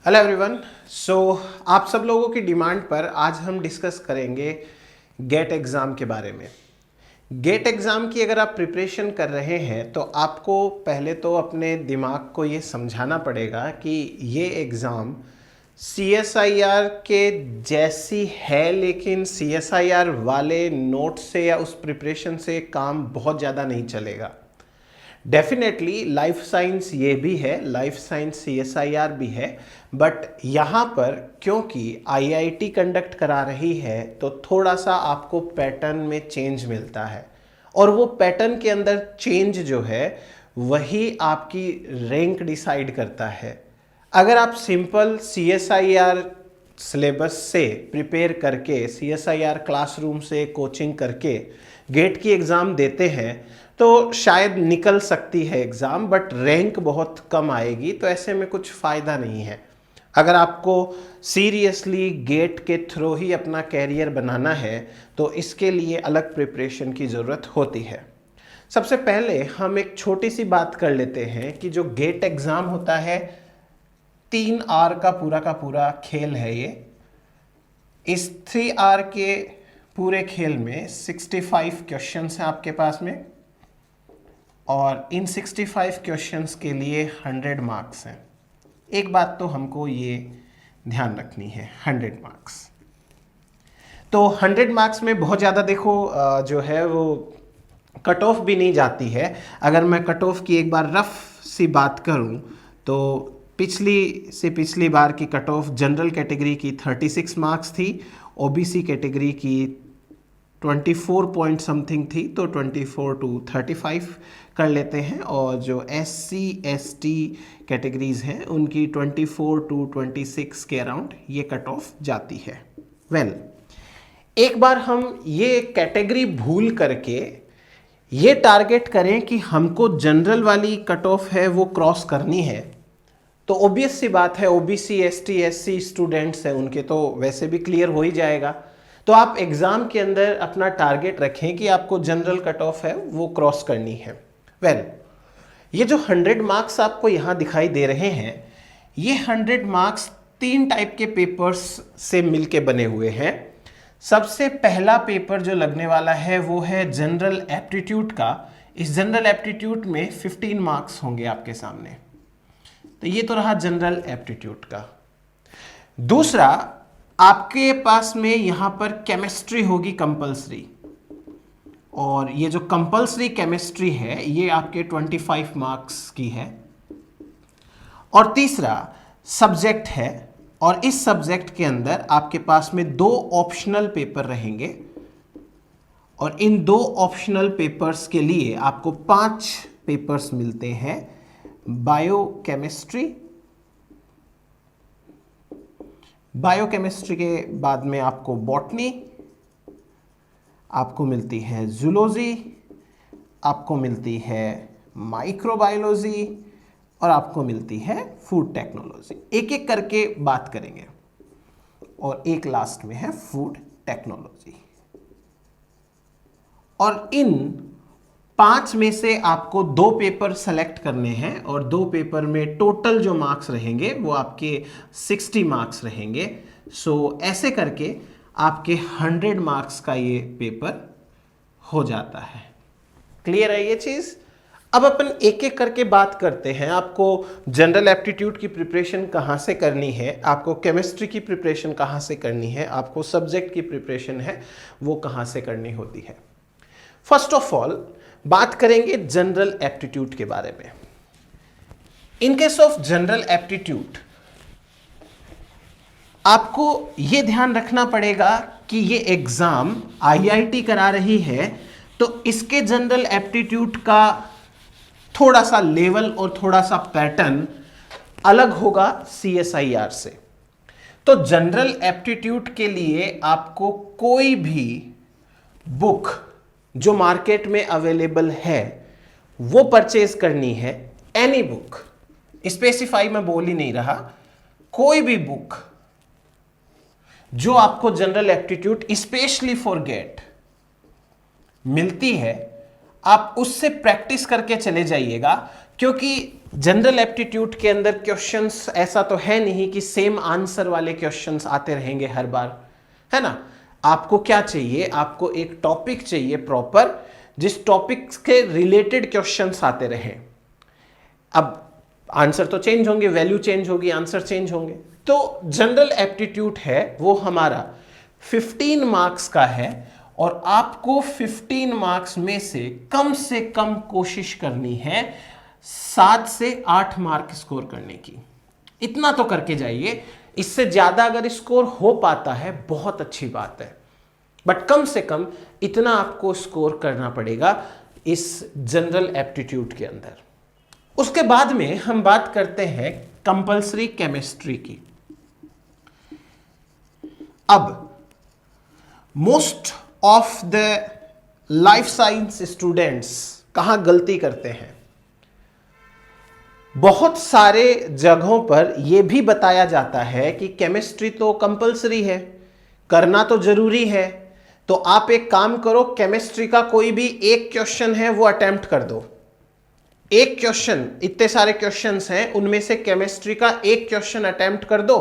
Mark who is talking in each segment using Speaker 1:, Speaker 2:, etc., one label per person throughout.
Speaker 1: Hello everyone. आप सब लोगों की डिमांड पर आज हम डिस्कस करेंगे गेट एग्ज़ाम के बारे में। गेट एग्ज़ाम की अगर आप प्रिपरेशन कर रहे हैं तो आपको पहले तो अपने दिमाग को ये समझाना पड़ेगा कि ये एग्ज़ाम CSIR के जैसी है, लेकिन CSIR वाले नोट से या उस प्रिपरेशन से काम बहुत ज़्यादा नहीं चलेगा। डेफिनेटली लाइफ साइंस ये भी है, लाइफ साइंस CSIR भी है, बट यहाँ पर क्योंकि IIT कंडक्ट करा रही है तो थोड़ा सा आपको पैटर्न में चेंज मिलता है, और वो पैटर्न के अंदर चेंज जो है वही आपकी रैंक डिसाइड करता है। अगर आप सिंपल CSIR सिलेबस से प्रिपेयर करके, CSIR क्लासरूम से कोचिंग करके गेट की एग्ज़ाम देते हैं तो शायद निकल सकती है एग्ज़ाम, बट रैंक बहुत कम आएगी, तो ऐसे में कुछ फ़ायदा नहीं है। अगर आपको सीरियसली गेट के थ्रू ही अपना कैरियर बनाना है तो इसके लिए अलग प्रिपरेशन की ज़रूरत होती है। सबसे पहले हम एक छोटी सी बात कर लेते हैं कि जो गेट एग्ज़ाम होता है 3R का पूरा खेल है ये। इस 3R के पूरे खेल में 65 क्वेश्चंस हैं आपके पास में, और इन 65 क्वेश्चंस के लिए 100 मार्क्स हैं। एक बात तो हमको ये ध्यान रखनी है, 100 मार्क्स। तो 100 मार्क्स में बहुत ज़्यादा देखो जो है वो कट ऑफ भी नहीं जाती है। अगर मैं कट ऑफ की एक बार रफ सी बात करूं तो पिछली बार की कट ऑफ जनरल कैटेगरी की 36 मार्क्स थी, OBC कैटेगरी की 24 पॉइंट समथिंग थी, तो 24 to 35 कर लेते हैं, और जो SC ST कैटेगरीज हैं उनकी 24 to 26 के अराउंड ये कट ऑफ जाती है। एक बार हम ये कैटेगरी भूल करके ये टारगेट करें कि हमको जनरल वाली कट ऑफ है वो क्रॉस करनी है, तो ऑब्वियस सी बात है OBC ST SC स्टूडेंट्स हैं उनके तो वैसे भी क्लियर हो ही जाएगा। तो आप एग्ज़ाम के अंदर अपना टारगेट रखें कि आपको जनरल कट ऑफ है वो क्रॉस करनी है। ये जो 100 मार्क्स आपको यहाँ दिखाई दे रहे हैं, ये 100 मार्क्स 3 टाइप के पेपर्स से मिलके बने हुए हैं। सबसे पहला पेपर जो लगने वाला है वो है जनरल एप्टीट्यूड का। इस जनरल एप्टीट्यूड में 15 मार्क्स होंगे आपके सामने, तो ये तो रहा जनरल एप्टीट्यूड का। दूसरा, आपके पास में यहां पर केमिस्ट्री होगी कंपलसरी, और ये जो कंपलसरी केमिस्ट्री है ये आपके 25 मार्क्स की है। और तीसरा सब्जेक्ट है, और इस सब्जेक्ट के अंदर आपके पास में 2 ऑप्शनल पेपर रहेंगे, और इन 2 ऑप्शनल पेपर्स के लिए आपको 5 पेपर्स मिलते हैं। बायोकेमिस्ट्री के बाद में आपको बॉटनी, आपको मिलती है जूलॉजी, आपको मिलती है माइक्रोबायोलॉजी, और आपको मिलती है फूड टेक्नोलॉजी। एक एक करके बात करेंगे, और एक लास्ट में है फूड टेक्नोलॉजी। और इन 5 में से आपको 2 पेपर सेलेक्ट करने हैं, और 2 पेपर में टोटल जो मार्क्स रहेंगे वो आपके 60 मार्क्स रहेंगे। ऐसे करके आपके 100 मार्क्स का ये पेपर हो जाता है। क्लियर है ये चीज़? अब अपन एक एक करके बात करते हैं। आपको जनरल एप्टीट्यूड की प्रिपरेशन कहाँ से करनी है, आपको केमिस्ट्री की प्रिपरेशन कहाँ से करनी है, आपको सब्जेक्ट की प्रिपरेशन है वो कहाँ से करनी होती है। फर्स्ट ऑफ ऑल बात करेंगे जनरल एप्टीट्यूड के बारे में। In case of general aptitude आपको यह ध्यान रखना पड़ेगा कि ये एग्जाम IIT करा रही है, तो इसके जनरल एप्टीट्यूड का थोड़ा सा लेवल और थोड़ा सा पैटर्न अलग होगा CSIR से। तो जनरल एप्टीट्यूड के लिए आपको कोई भी बुक जो मार्केट में अवेलेबल है वो परचेज करनी है। एनी बुक, स्पेसिफाई मैं बोल ही नहीं रहा, कोई भी बुक जो आपको general aptitude specially for GATE मिलती है, आप उससे प्रैक्टिस करके चले जाइएगा, क्योंकि जनरल एप्टीट्यूड के अंदर क्वेश्चंस ऐसा तो है नहीं कि सेम आंसर वाले क्वेश्चंस आते रहेंगे हर बार, है ना। आपको क्या चाहिए, आपको एक टॉपिक चाहिए प्रॉपर, जिस टॉपिक के रिलेटेड क्वेश्चंस आते रहे। अब आंसर तो चेंज होंगे, वैल्यू चेंज होगी, आंसर चेंज होंगे। तो जनरल एप्टीट्यूड है वो हमारा 15 मार्क्स का है, और आपको 15 मार्क्स में से कम कोशिश करनी है 7 से 8 मार्क स्कोर करने की। इतना तो करके जाइए, इससे ज्यादा अगर स्कोर हो पाता है बहुत अच्छी बात है, बट कम से कम इतना आपको स्कोर करना पड़ेगा इस जनरल एप्टीट्यूड के अंदर। उसके बाद में हम बात करते हैं कंपल्सरी केमिस्ट्री की। अब most of the life science students कहां गलती करते हैं, बहुत सारे जगहों पर यह भी बताया जाता है कि केमिस्ट्री तो कंपलसरी है, करना तो जरूरी है, तो आप एक काम करो, केमिस्ट्री का कोई भी एक क्वेश्चन है वो अटेम्प्ट कर दो। एक क्वेश्चन, इतने सारे क्वेश्चंस हैं, उनमें से केमिस्ट्री का एक क्वेश्चन अटेम्प्ट कर दो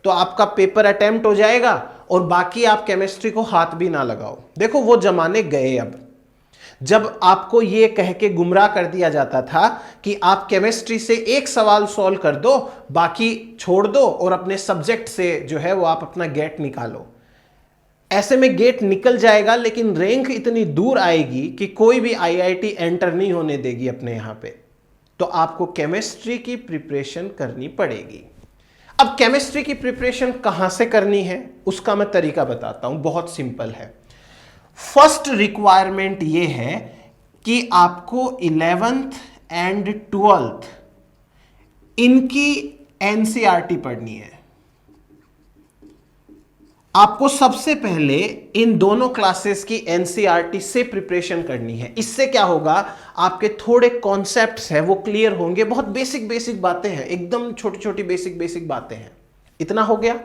Speaker 1: तो आपका पेपर अटेम्प्ट हो जाएगा, और बाकी आप केमिस्ट्री को हाथ भी ना लगाओ। देखो वो जमाने गए अब, जब आपको ये कह के गुमराह कर दिया जाता था कि आप केमिस्ट्री से एक सवाल सॉल्व कर दो, बाकी छोड़ दो, और अपने सब्जेक्ट से जो है वो आप अपना गेट निकालो। ऐसे में गेट निकल जाएगा, लेकिन रैंक इतनी दूर आएगी कि कोई भी आईआईटी एंटर नहीं होने देगी अपने यहां पे। तो आपको केमिस्ट्री की प्रिपरेशन करनी पड़ेगी। अब केमिस्ट्री की प्रिपरेशन कहां से करनी है उसका मैं तरीका बताता हूं, बहुत सिंपल है। फर्स्ट रिक्वायरमेंट ये है कि आपको 11th एंड 12th इनकी एनसीईआरटी पढ़नी है। आपको सबसे पहले इन दोनों क्लासेस की एनसीईआरटी से प्रिपरेशन करनी है। इससे क्या होगा, आपके थोड़े कॉन्सेप्ट्स हैं वो क्लियर होंगे। बहुत बेसिक बेसिक बातें हैं, एकदम छोटी छोटी बेसिक बेसिक बातें हैं। इतना हो गया।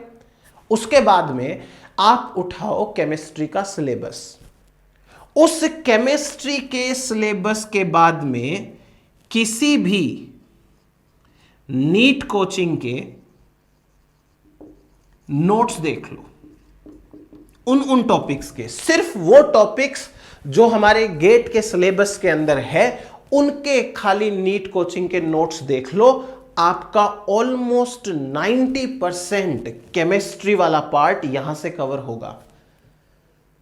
Speaker 1: उसके बाद में आप उठाओ केमिस्ट्री का सिलेबस। उस केमिस्ट्री के सिलेबस के बाद में किसी भी नीट कोचिंग के नोट्स देख लो, उन टॉपिक्स के, सिर्फ वो टॉपिक्स जो हमारे गेट के सिलेबस के अंदर है उनके खाली नीट कोचिंग के नोट्स देख लो। आपका ऑलमोस्ट 90% केमिस्ट्री वाला पार्ट यहां से कवर होगा।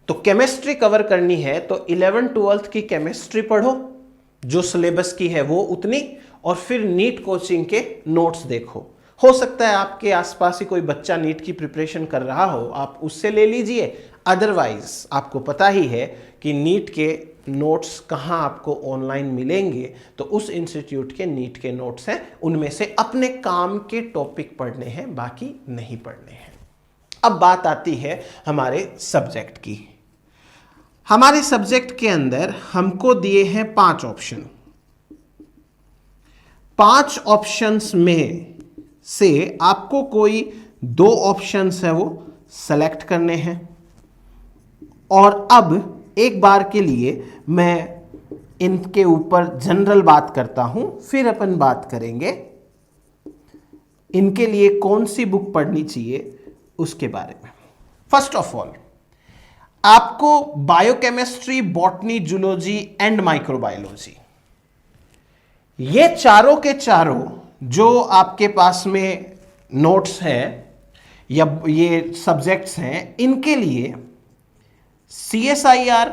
Speaker 1: तो केमिस्ट्री कवर करनी है तो 11th 12th की केमिस्ट्री पढ़ो, जो सिलेबस की है वो उतनी, और फिर नीट कोचिंग के नोट्स देखो। हो सकता है आपके आसपास ही कोई बच्चा नीट की प्रिपरेशन कर रहा हो, आप उससे ले लीजिए। अदरवाइज आपको पता ही है कि नीट के नोट्स कहाँ आपको ऑनलाइन मिलेंगे, तो उस इंस्टीट्यूट के नीट के नोट्स हैं, उनमें से अपने काम के टॉपिक पढ़ने हैं, बाकी नहीं पढ़ने हैं। अब बात आती है हमारे सब्जेक्ट की। हमारे सब्जेक्ट के अंदर हमको दिए हैं 5 ऑप्शन। 5 ऑप्शंस में से आपको कोई 2 ऑप्शंस है वो सेलेक्ट करने हैं। और अब एक बार के लिए मैं इनके ऊपर जनरल बात करता हूं, फिर अपन बात करेंगे इनके लिए कौन सी बुक पढ़नी चाहिए उसके बारे में। फर्स्ट ऑफ ऑल, आपको biochemistry, botany, zoology and microbiology, ये चारों के चारों जो आपके पास में नोट्स हैं या ये सब्जेक्ट्स हैं, इनके लिए CSIR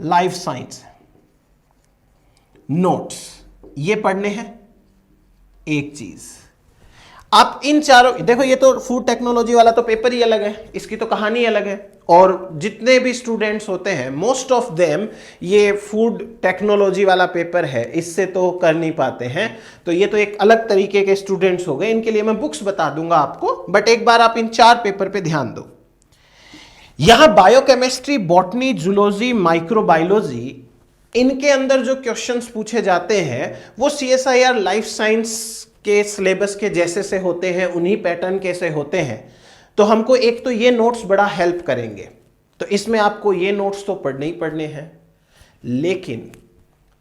Speaker 1: लाइफ साइंस नोट्स ये पढ़ने हैं। एक चीज आप इन चारों, देखो ये तो फूड टेक्नोलॉजी वाला तो पेपर ही अलग है, इसकी तो कहानी अलग है। और जितने भी स्टूडेंट्स होते हैं मोस्ट ऑफ देम ये फूड टेक्नोलॉजी वाला पेपर है, इससे तो कर नहीं पाते हैं। तो ये तो एक अलग तरीके के स्टूडेंट्स हो गए, इनके लिए मैं बुक्स बता दूंगा आपको, बट एक बार आप इन 4 पेपर पे ध्यान दो। यहां बायोकेमिस्ट्री, बॉटनी, जूलॉजी, माइक्रोबायोलॉजी, इनके अंदर जो क्वेश्चंस पूछे जाते हैं वो CSIR लाइफ साइंस के सिलेबस के जैसे से होते हैं, उन्हीं पैटर्न के से होते हैं। तो हमको एक तो ये नोट्स बड़ा हेल्प करेंगे, तो इसमें आपको ये नोट्स तो पढ़ने ही पढ़ने हैं। लेकिन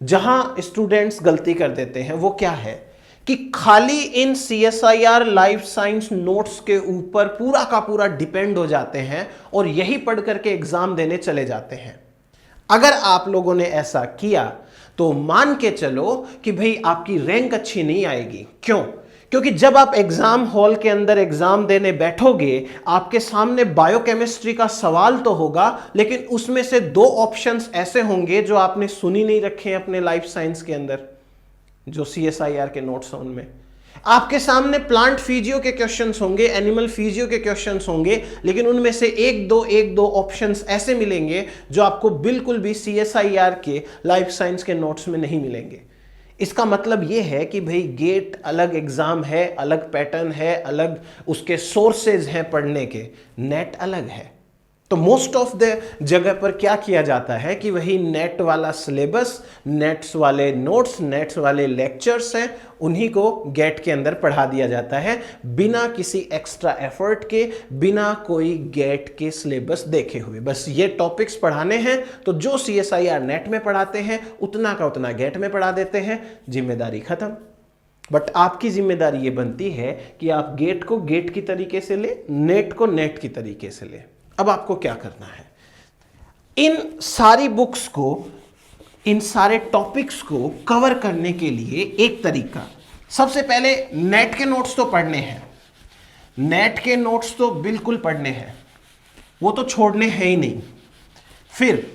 Speaker 1: जहां स्टूडेंट्स गलती कर देते हैं वो क्या है कि खाली इन CSIR लाइफ साइंस नोट्स के ऊपर पूरा का पूरा डिपेंड हो जाते हैं और यही पढ़ करके एग्जाम देने चले जाते हैं। अगर आप लोगों ने ऐसा किया तो मान के चलो कि भाई आपकी रैंक अच्छी नहीं आएगी। क्यों? क्योंकि जब आप एग्जाम हॉल के अंदर एग्जाम देने बैठोगे, आपके सामने बायोकेमिस्ट्री का सवाल तो होगा, लेकिन उसमें से 2 ऑप्शंस ऐसे होंगे जो आपने सुनी नहीं रखे हैं अपने लाइफ साइंस के अंदर, जो CSIR के नोट्स हैं उनमें। आपके सामने प्लांट फिजियो के क्वेश्चंस होंगे, एनिमल फिजियो के क्वेश्चंस होंगे, लेकिन उनमें से एक दो ऑप्शंस ऐसे मिलेंगे जो आपको बिल्कुल भी CSIR के लाइफ साइंस के नोट्स में नहीं मिलेंगे। इसका मतलब यह है कि भाई गेट अलग एग्जाम है, अलग पैटर्न है, अलग उसके सोर्सेज हैं पढ़ने के, नेट अलग है। तो मोस्ट ऑफ द जगह पर क्या किया जाता है कि वही नेट वाला सिलेबस, नेट्स वाले नोट्स, नेट्स वाले लेक्चर्स हैं, उन्हीं को गेट के अंदर पढ़ा दिया जाता है बिना किसी एक्स्ट्रा एफर्ट के, बिना कोई गेट के सिलेबस देखे हुए। बस ये टॉपिक्स पढ़ाने हैं तो जो CSIR नेट में पढ़ाते हैं उतना का उतना गेट में पढ़ा देते हैं, जिम्मेदारी खत्म। बट आपकी जिम्मेदारी ये बनती है कि आप गेट को गेट की तरीके से ले, नेट को नेट की तरीके से ले। अब आपको क्या करना है, इन सारी बुक्स को, इन सारे टॉपिक्स को कवर करने के लिए एक तरीका, सबसे पहले नेट के नोट्स तो पढ़ने हैं, नेट के नोट्स तो बिल्कुल पढ़ने हैं, वो तो छोड़ने हैं ही नहीं। फिर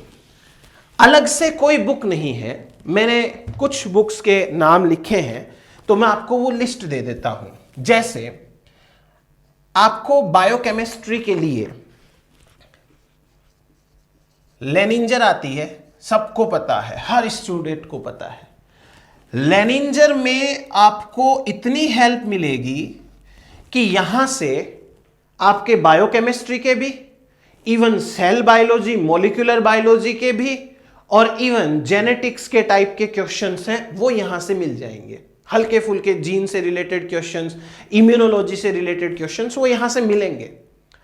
Speaker 1: अलग से कोई बुक नहीं है, मैंने कुछ बुक्स के नाम लिखे हैं तो मैं आपको वो लिस्ट दे देता हूं। जैसे आपको बायोकेमिस्ट्री के लिए लेनिंजर आती है, सबको पता है, हर स्टूडेंट को पता है। लेनिंजर में आपको इतनी हेल्प मिलेगी कि यहां से आपके बायोकेमिस्ट्री के भी, even cell biology, molecular biology के भी, और इवन जेनेटिक्स के टाइप के क्वेश्चंस हैं वो यहां से मिल जाएंगे। हल्के फुल्के जीन से रिलेटेड क्वेश्चंस, इम्यूनोलॉजी से रिलेटेड क्वेश्चंस वो यहां से मिलेंगे।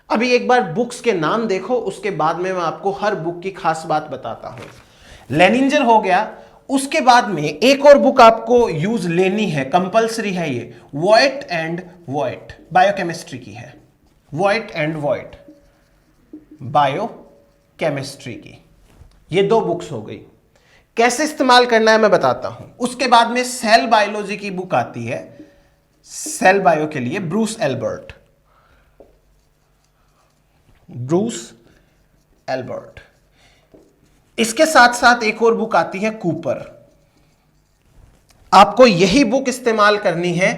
Speaker 1: अभी एक बार बुक्स के नाम देखो, उसके बाद में मैं आपको हर बुक की खास बात बताता हूं। लेनिंजर हो गया, उसके बाद में एक और बुक आपको यूज लेनी है, कंपलसरी है ये, वॉइट एंड वॉइट, बायोकेमिस्ट्री की है, वॉइट एंड वॉइट बायोकेमिस्ट्री की। ये 2 बुक्स हो गई। कैसे इस्तेमाल करना है मैं बताता हूं। उसके बाद में सेल बायोलॉजी की बुक आती है, सेल बायो के लिए ब्रूस एल्बर्ट, ब्रूस एल्बर्ट। इसके साथ साथ एक और बुक आती है कूपर। आपको यही बुक इस्तेमाल करनी है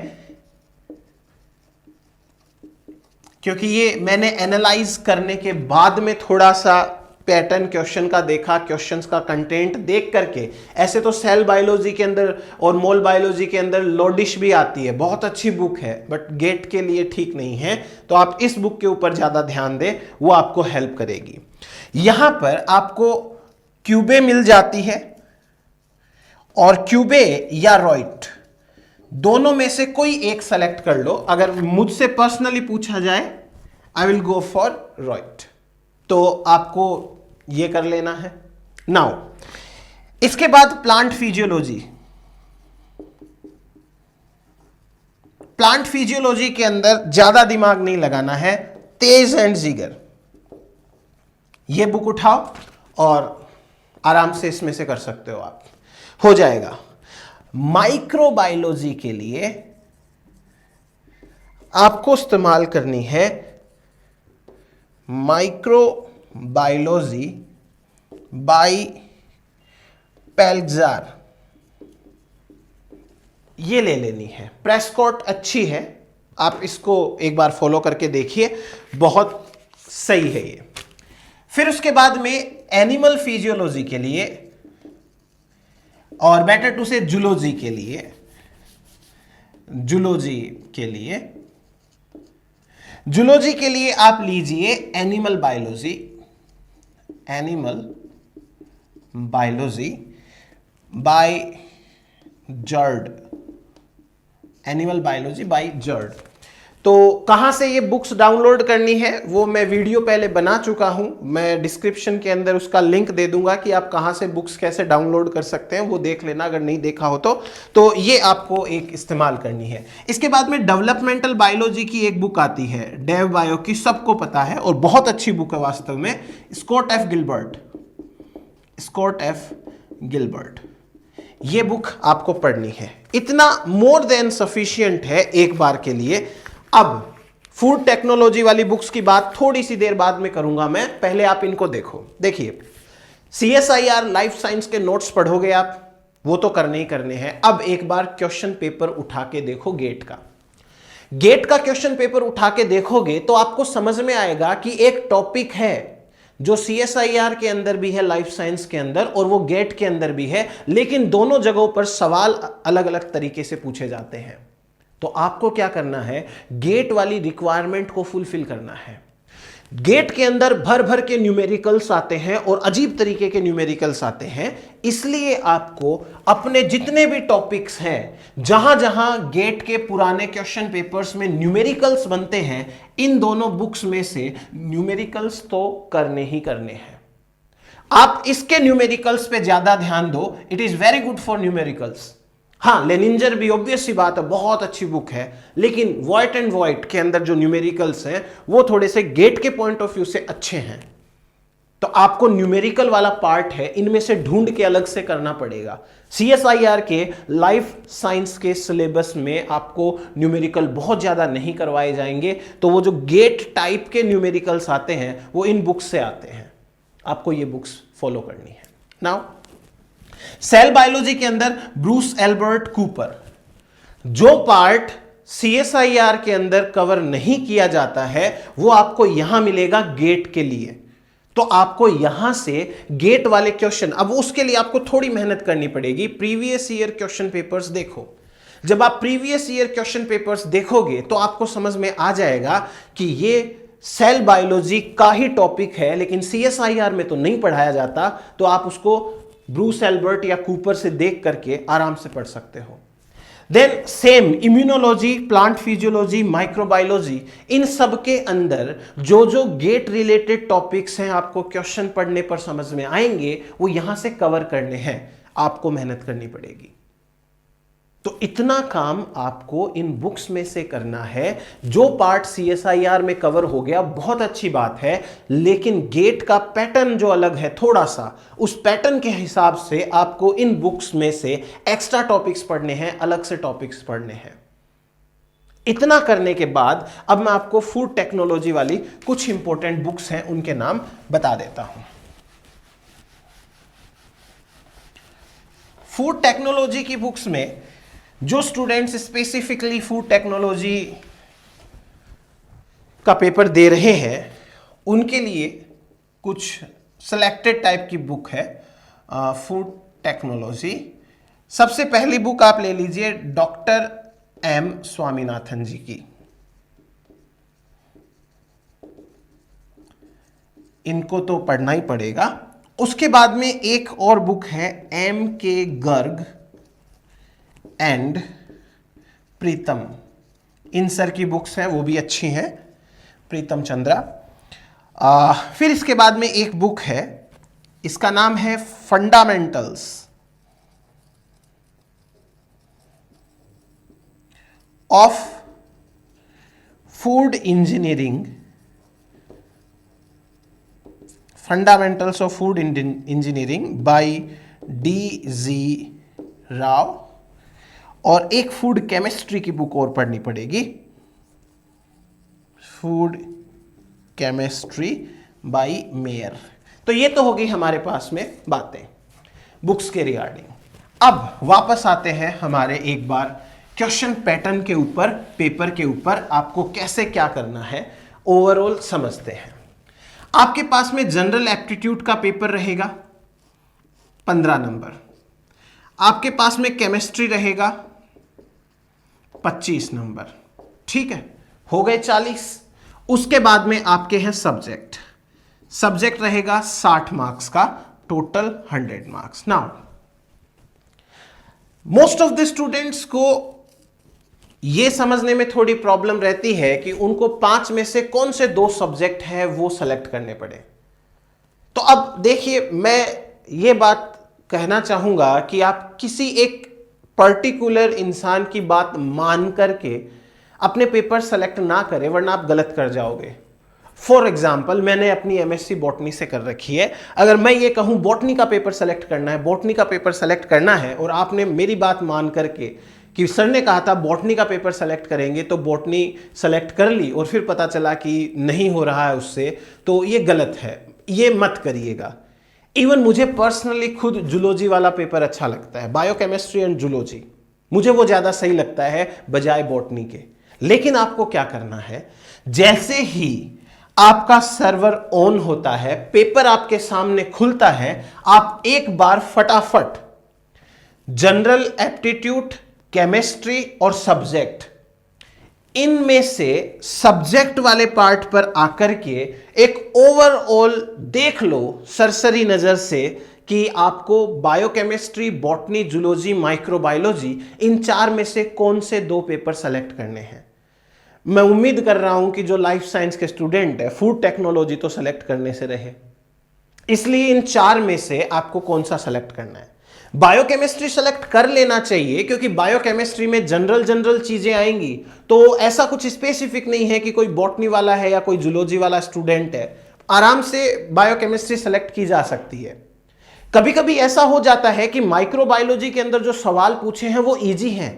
Speaker 1: क्योंकि ये मैंने एनालाइज करने के बाद में थोड़ा सा पैटर्न क्वेश्चन का देखा, क्वेश्चंस का कंटेंट देख करके। ऐसे तो सेल बायोलॉजी के अंदर और मोल बायोलॉजी के अंदर लोडिश भी आती है, बहुत अच्छी बुक है, बट गेट के लिए ठीक नहीं है, तो आप इस बुक के ऊपर ज्यादा ध्यान दें, वो आपको हेल्प करेगी। यहां पर आपको क्यूबे मिल जाती है, और क्यूबे या रॉइट, दोनों में से कोई एक सेलेक्ट कर लो। अगर मुझसे पर्सनली पूछा जाए, आई विल गो फॉर रॉइट, तो आपको ये कर लेना है। नाउ इसके बाद प्लांट फिजियोलॉजी। प्लांट फिजियोलॉजी के अंदर ज्यादा दिमाग नहीं लगाना है, तेज एंड जिगर, ये बुक उठाओ और आराम से इसमें से कर सकते हो आप, हो जाएगा। माइक्रोबायोलॉजी के लिए आपको इस्तेमाल करनी है माइक्रोबायोलॉजी बाय पेल्जार, ये ले लेनी है। प्रेस्कॉट अच्छी है, आप इसको एक बार फॉलो करके देखिए, बहुत सही है ये। फिर उसके बाद में एनिमल फिजियोलॉजी के लिए, और बेटर टू से जूलॉजी के लिए, जूलॉजी के लिए आप लीजिए animal biology, animal biology by GERD, animal biology by GERD. तो कहां से ये बुक्स डाउनलोड करनी है वो मैं वीडियो पहले बना चुका हूं, मैं डिस्क्रिप्शन के अंदर उसका लिंक दे दूंगा कि आप कहां से बुक्स कैसे डाउनलोड कर सकते हैं, वो देख लेना अगर नहीं देखा हो तो ये आपको एक इस्तेमाल करनी है। इसके बाद में डेवलपमेंटल बायोलॉजी की एक बुक आती है, डेव बायो की, सबको पता है और बहुत अच्छी बुक है वास्तव में, स्कॉट एफ गिलबर्ट। ये बुक आपको पढ़नी है, इतना मोर देन सफिशिएंट है एक बार के लिए। अब फूड टेक्नोलॉजी वाली बुक्स की बात थोड़ी सी देर बाद में करूंगा मैं, पहले आप इनको देखो। देखिए CSIR लाइफ साइंस के नोट्स पढ़ोगे आप, वो तो करने ही करने हैं। अब एक बार क्वेश्चन पेपर उठा के देखो गेट का क्वेश्चन पेपर उठा के देखोगे तो आपको समझ में आएगा कि एक टॉपिक है जो CSIR के अंदर भी है, लाइफ साइंस के अंदर, और वो गेट के अंदर भी है, लेकिन दोनों जगहों पर सवाल अलग अलग तरीके से पूछे जाते हैं। तो आपको क्या करना है, गेट वाली रिक्वायरमेंट को फुलफिल करना है। गेट के अंदर भर भर के न्यूमेरिकल्स आते हैं और अजीब तरीके के न्यूमेरिकल्स आते हैं, इसलिए आपको अपने जितने भी टॉपिक्स हैं, जहां जहां गेट के पुराने क्वेश्चन पेपर्स में न्यूमेरिकल्स बनते हैं, इन दोनों बुक्स में से न्यूमेरिकल्स तो करने ही करने हैं। आप इसके न्यूमेरिकल्स पे ज्यादा ध्यान दो, it is very good for numericals. हाँ, लेनिंजर भी ऑब्वियस सी बात है, बहुत अच्छी बुक है, लेकिन वॉइट एंड वॉइट के अंदर जो न्यूमेरिकल्स हैं वो थोड़े से गेट के पॉइंट ऑफ व्यू से अच्छे हैं। तो आपको न्यूमेरिकल वाला पार्ट है, इनमें से ढूंढ के अलग से करना पड़ेगा। CSIR के लाइफ साइंस के सिलेबस में आपको न्यूमेरिकल बहुत ज्यादा नहीं करवाए जाएंगे, तो वो जो गेट टाइप के न्यूमेरिकल्स आते हैं वो इन बुक्स से आते हैं। आपको ये बुक्स फॉलो करनी है। नाउ सेल बायोलॉजी के अंदर ब्रूस एल्बर्ट कूपर, जो पार्ट CSIR के अंदर कवर नहीं किया जाता है वो आपको यहां मिलेगा गेट के लिए। तो आपको यहां से गेट वाले क्वेश्चन, अब उसके लिए आपको थोड़ी मेहनत करनी पड़ेगी। प्रीवियस ईयर क्वेश्चन पेपर्स देखो, जब आप प्रीवियस ईयर क्वेश्चन पेपर्स देखोगे तो आपको समझ में आ जाएगा कि ये सेल बायोलॉजी का ही टॉपिक है, लेकिन CSIR में तो नहीं पढ़ाया जाता, तो आप उसको ब्रूस एल्बर्ट या कूपर से देख करके आराम से पढ़ सकते हो। Then same immunology, plant physiology, microbiology, इन सब के अंदर जो जो गेट रिलेटेड टॉपिक्स हैं आपको क्वेश्चन पढ़ने पर समझ में आएंगे, वो यहां से कवर करने हैं, आपको मेहनत करनी पड़ेगी। तो इतना काम आपको इन बुक्स में से करना है। जो पार्ट CSIR में कवर हो गया बहुत अच्छी बात है, लेकिन गेट का पैटर्न जो अलग है थोड़ा सा, उस पैटर्न के हिसाब से आपको इन बुक्स में से एक्स्ट्रा टॉपिक्स पढ़ने हैं, अलग से टॉपिक्स पढ़ने हैं। इतना करने के बाद अब मैं आपको फूड टेक्नोलॉजी वाली कुछ इंपॉर्टेंट बुक्स हैं, उनके नाम बता देता हूं। फूड टेक्नोलॉजी की बुक्स में जो स्टूडेंट्स स्पेसिफिकली फूड टेक्नोलॉजी का पेपर दे रहे हैं उनके लिए कुछ सेलेक्टेड टाइप की बुक है फूड टेक्नोलॉजी। सबसे पहली बुक आप ले लीजिए डॉक्टर M स्वामीनाथन जी की। इनको तो पढ़ना ही पड़ेगा। उसके बाद में एक और बुक है M.K. Garg and Pritam, in sir की बुक्स हैं, वो भी अच्छी हैं, प्रीतम चंद्रा। फिर इसके बाद में एक बुक है, इसका नाम है fundamentals of food engineering, fundamentals of food engineering bye D.G. Rao. और एक फूड केमिस्ट्री की बुक और पढ़नी पड़ेगी, फूड केमिस्ट्री बाय मेयर। तो ये तो हो गई हमारे पास में बातें बुक्स के रिगार्डिंग। अब वापस आते हैं हमारे एक बार क्वेश्चन पैटर्न के ऊपर, पेपर के ऊपर आपको कैसे क्या करना है ओवरऑल समझते हैं। आपके पास में जनरल एप्टीट्यूड का पेपर रहेगा 15 नंबर, आपके पास में केमिस्ट्री रहेगा 25 नंबर, ठीक है, हो गए 40। उसके बाद में आपके हैं सब्जेक्ट रहेगा 60 मार्क्स का, total 100 marks. Now most of the students को ये समझने में थोड़ी प्रॉब्लम रहती है कि उनको 5 में से कौन से 2 सब्जेक्ट हैं वो सेलेक्ट करने पड़े। तो अब देखिए, मैं ये बात कहना चाहूंगा कि आप किसी एक पर्टिकुलर इंसान की बात मान करके अपने पेपर सेलेक्ट ना करें, वरना आप गलत कर जाओगे। फॉर एग्जाम्पल, मैंने अपनी एमएससी बॉटनी से कर रखी है। अगर मैं ये कहूं बॉटनी का पेपर सेलेक्ट करना है, बॉटनी का पेपर सेलेक्ट करना है, और आपने मेरी बात मान करके कि सर ने कहा था बॉटनी का पेपर सेलेक्ट करेंगे, तो बॉटनी सेलेक्ट कर ली और फिर पता चला कि नहीं हो रहा है उससे, तो ये गलत है, ये मत करिएगा। इवन मुझे पर्सनली खुद जूलॉजी वाला पेपर अच्छा लगता है, बायोकेमिस्ट्री एंड जूलॉजी, मुझे वो ज्यादा सही लगता है बजाय बॉटनी के। लेकिन आपको क्या करना है, जैसे ही आपका सर्वर ऑन होता है, पेपर आपके सामने खुलता है, आप एक बार फटाफट जनरल एप्टीट्यूड, केमिस्ट्री और सब्जेक्ट, इनमें से सब्जेक्ट वाले पार्ट पर आकर के एक ओवरऑल देख लो सरसरी नजर से कि आपको बायोकेमिस्ट्री, बॉटनी, जूलॉजी, माइक्रोबायोलॉजी, इन 4 में से कौन से 2 पेपर सेलेक्ट करने हैं। मैं उम्मीद कर रहा हूं कि जो लाइफ साइंस के स्टूडेंट है, फूड टेक्नोलॉजी तो सेलेक्ट करने से रहे, इसलिए इन 4 में से आपको कौन सा सेलेक्ट करना है। बायोकेमिस्ट्री सेलेक्ट कर लेना चाहिए, क्योंकि बायोकेमिस्ट्री में जनरल चीजें आएंगी, तो ऐसा कुछ स्पेसिफिक नहीं है कि कोई बॉटनी वाला है या कोई जूलॉजी वाला स्टूडेंट है, आराम से बायोकेमिस्ट्री सेलेक्ट की जा सकती है। कभी कभी ऐसा हो जाता है कि माइक्रोबायोलॉजी के अंदर जो सवाल पूछे हैं वो इजी हैं,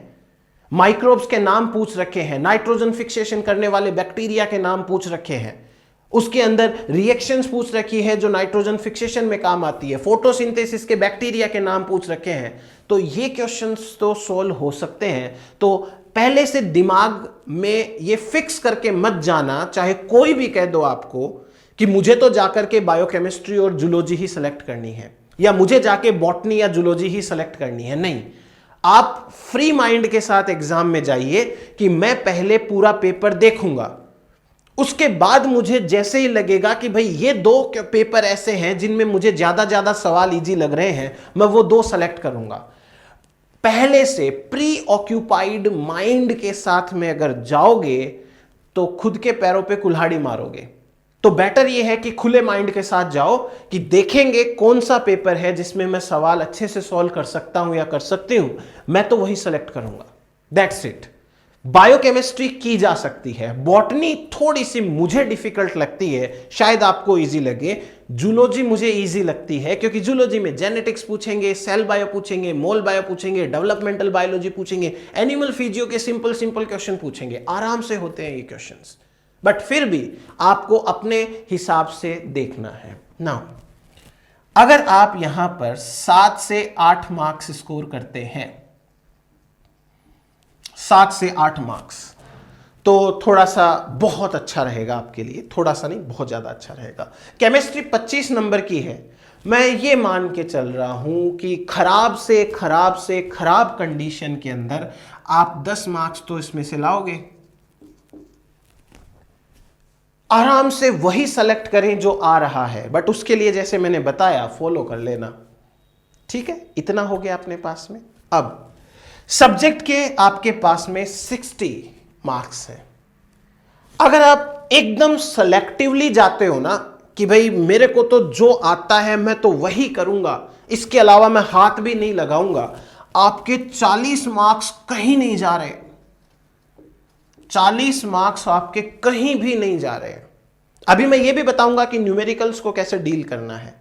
Speaker 1: माइक्रोब्स के नाम पूछ रखे हैं, नाइट्रोजन फिक्सेशन करने वाले बैक्टीरिया के नाम पूछ रखे हैं, उसके अंदर रिएक्शंस पूछ रखी है जो नाइट्रोजन फिक्सेशन में काम आती है, फोटोसिंथेसिस के बैक्टीरिया के नाम पूछ रखे हैं, तो ये क्वेश्चंस तो सॉल्व हो सकते हैं। तो पहले से दिमाग में ये फिक्स करके मत जाना, चाहे कोई भी कह दो आपको कि मुझे तो जाकर के बायोकेमिस्ट्री और जूलॉजी ही सेलेक्ट करनी है, या मुझे जाके बॉटनी या जूलॉजी ही सेलेक्ट करनी है। नहीं, आप फ्री माइंड के साथ एग्जाम में जाइए कि मैं पहले पूरा पेपर देखूंगा, उसके बाद मुझे जैसे ही लगेगा कि भाई ये 2 पेपर ऐसे हैं जिनमें मुझे ज्यादा सवाल इजी लग रहे हैं, मैं वो 2 सेलेक्ट करूंगा। पहले से प्री ऑक्यूपाइड माइंड के साथ में अगर जाओगे तो खुद के पैरों पे कुल्हाड़ी मारोगे। तो बेटर ये है कि खुले माइंड के साथ जाओ कि देखेंगे कौन सा पेपर है जिसमें मैं सवाल अच्छे से सॉल्व कर सकता हूं या कर सकती हूं, मैं तो वही सेलेक्ट करूंगा। That's it. बायोकेमिस्ट्री की जा सकती है, बॉटनी थोड़ी सी मुझे डिफिकल्ट लगती है, शायद आपको इजी लगे। जूलॉजी मुझे इजी लगती है, क्योंकि जूलॉजी में जेनेटिक्स पूछेंगे, सेल बायो पूछेंगे, मोल बायो पूछेंगे, डेवलपमेंटल बायोलॉजी पूछेंगे, एनिमल फिजियो के सिंपल क्वेश्चन पूछेंगे, आराम से होते हैं ये क्वेश्चंस। बट फिर भी आपको अपने हिसाब से देखना है ना। अगर आप यहां पर 7 से 8 मार्क्स स्कोर करते हैं, 7 से 8 मार्क्स, तो थोड़ा सा बहुत अच्छा रहेगा आपके लिए, थोड़ा सा नहीं बहुत ज्यादा अच्छा रहेगा। केमिस्ट्री 25 नंबर की है, मैं ये मान के चल रहा हूं कि खराब से खराब कंडीशन के अंदर आप 10 मार्क्स तो इसमें से लाओगे। आराम से वही सेलेक्ट करें जो आ रहा है, बट उसके लिए जैसे मैंने बताया फॉलो कर लेना, ठीक है। इतना हो गया अपने पास में। अब सब्जेक्ट के आपके पास में 60 मार्क्स हैं। अगर आप एकदम सेलेक्टिवली जाते हो ना कि भाई मेरे को तो जो आता है मैं तो वही करूंगा, इसके अलावा मैं हाथ भी नहीं लगाऊंगा, आपके 40 मार्क्स कहीं नहीं जा रहे। 40 मार्क्स आपके कहीं भी नहीं जा रहे। अभी मैं ये भी बताऊंगा कि न्यूमेरिकल्स को कैसे डील करना है,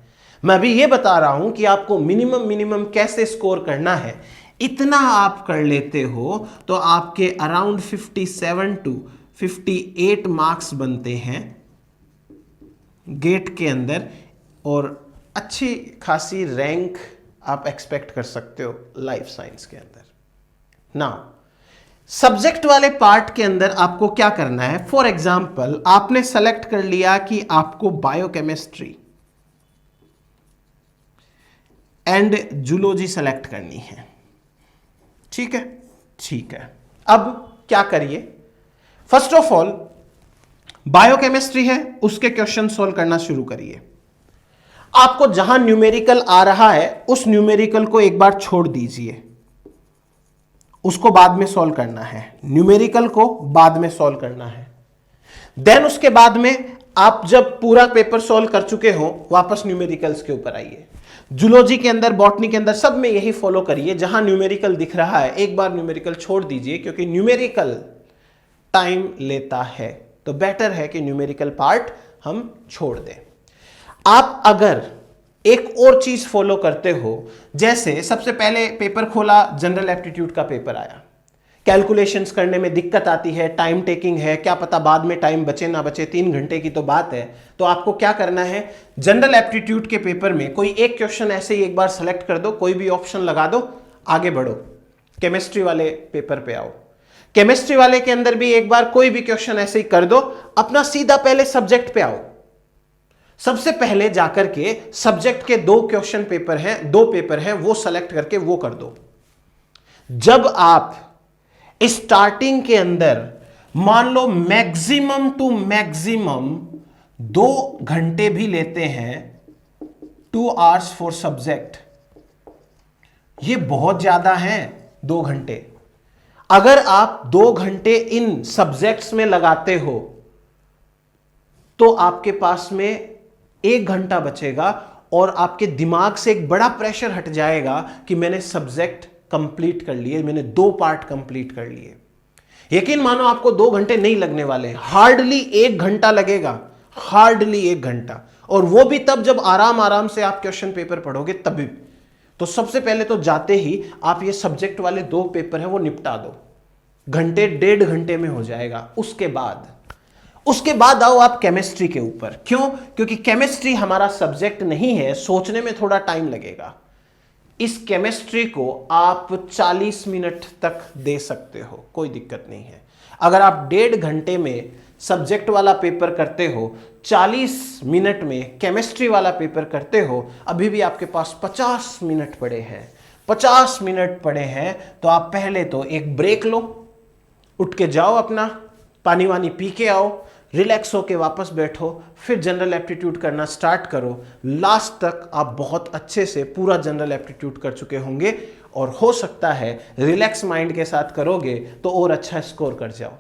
Speaker 1: मैं अभी ये बता रहा हूं कि आपको मिनिमम कैसे स्कोर करना है। इतना आप कर लेते हो तो आपके अराउंड 57 to 58 मार्क्स बनते हैं गेट के अंदर, और अच्छी खासी रैंक आप एक्सपेक्ट कर सकते हो लाइफ साइंस के अंदर। नाउ सब्जेक्ट वाले पार्ट के अंदर आपको क्या करना है। फॉर एग्जाम्पल, आपने सेलेक्ट कर लिया कि आपको बायोकेमिस्ट्री एंड जूलॉजी सेलेक्ट करनी है, ठीक है, ठीक है। अब क्या करिए, फर्स्ट ऑफ ऑल बायोकेमिस्ट्री है, उसके क्वेश्चन सॉल्व करना शुरू करिए। आपको जहां न्यूमेरिकल आ रहा है उस न्यूमेरिकल को एक बार छोड़ दीजिए उसको बाद में सॉल्व करना है, न्यूमेरिकल को बाद में सॉल्व करना है। देन उसके बाद में आप जब पूरा पेपर सॉल्व कर चुके हो वापस न्यूमेरिकल्स के ऊपर आइए। जूलॉजी के अंदर, बॉटनी के अंदर, सब में यही फॉलो करिए। जहां न्यूमेरिकल दिख रहा है एक बार न्यूमेरिकल छोड़ दीजिए, क्योंकि न्यूमेरिकल टाइम लेता है, तो बेटर है कि न्यूमेरिकल पार्ट हम छोड़ दें। आप अगर एक और चीज फॉलो करते हो, जैसे सबसे पहले पेपर खोला, जनरल एप्टीट्यूड का पेपर आया, कैलकुलेशंस करने में दिक्कत आती है, टाइम टेकिंग है, क्या पता बाद में टाइम बचे ना बचे, 3 घंटे की तो बात है। तो आपको क्या करना है, जनरल एप्टीट्यूड के पेपर में कोई एक क्वेश्चन ऐसे ही एक बार सेलेक्ट कर दो, कोई भी ऑप्शन लगा दो, आगे बढ़ो। केमिस्ट्री वाले पेपर पे आओ, केमिस्ट्री वाले के अंदर भी एक बार कोई भी क्वेश्चन ऐसे ही कर दो, अपना सीधा पहले सब्जेक्ट पे आओ। सबसे पहले जाकर के सब्जेक्ट के 2 क्वेश्चन पेपर हैं, 2 पेपर हैं, वो सेलेक्ट करके वो कर दो। जब आप स्टार्टिंग के अंदर मान लो मैक्सिमम टू मैक्सिमम 2 घंटे भी लेते हैं, 2 आवर्स फॉर सब्जेक्ट, ये बहुत ज्यादा है 2 घंटे। अगर आप 2 घंटे इन सब्जेक्ट्स में लगाते हो तो आपके पास में 1 घंटा बचेगा और आपके दिमाग से एक बड़ा प्रेशर हट जाएगा कि मैंने सब्जेक्ट कंप्लीट कर लिए, मैंने 2 पार्ट कंप्लीट कर लिए। यकीन मानो आपको 2 घंटे नहीं लगने वाले, हार्डली 1 घंटा लगेगा, हार्डली 1 घंटा, और वो भी तब जब आराम आराम से आप क्वेश्चन पेपर पढ़ोगे तभी। तो सबसे पहले तो जाते ही आप ये सब्जेक्ट वाले 2 पेपर हैं वो निपटा दो, घंटे 1.5 घंटे में हो जाएगा। उसके बाद आओ आप केमिस्ट्री के ऊपर। क्यों? क्योंकि केमिस्ट्री हमारा सब्जेक्ट नहीं है, सोचने में थोड़ा टाइम लगेगा। इस केमिस्ट्री को आप 40 मिनट तक दे सकते हो, कोई दिक्कत नहीं है। अगर आप 1.5 घंटे में सब्जेक्ट वाला पेपर करते हो, 40 मिनट में केमिस्ट्री वाला पेपर करते हो, अभी भी आपके पास 50 मिनट पड़े हैं। 50 मिनट पड़े हैं तो आप पहले तो एक ब्रेक लो, उठ के जाओ, अपना पानी वानी पी के आओ, रिलैक्स होके वापस बैठो, फिर जनरल एप्टीट्यूड करना स्टार्ट करो। लास्ट तक आप बहुत अच्छे से पूरा जनरल एप्टीट्यूड कर चुके होंगे, और हो सकता है रिलैक्स माइंड के साथ करोगे तो और अच्छा स्कोर कर जाओ।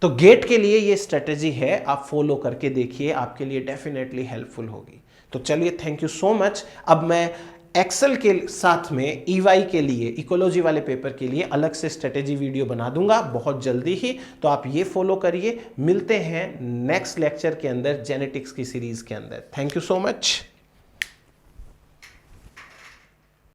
Speaker 1: तो गेट के लिए ये स्ट्रेटेजी है, आप फॉलो करके देखिए, आपके लिए डेफिनेटली हेल्पफुल होगी। तो चलिए, थैंक यू सो मच। अब मैं एक्सेल के साथ में ईवाई के लिए, इकोलॉजी वाले पेपर के लिए अलग से स्ट्रेटेजी वीडियो बना दूंगा बहुत जल्दी ही, तो आप ये फॉलो करिए। मिलते हैं नेक्स्ट लेक्चर के अंदर, जेनेटिक्स की सीरीज के अंदर। Thank you so much.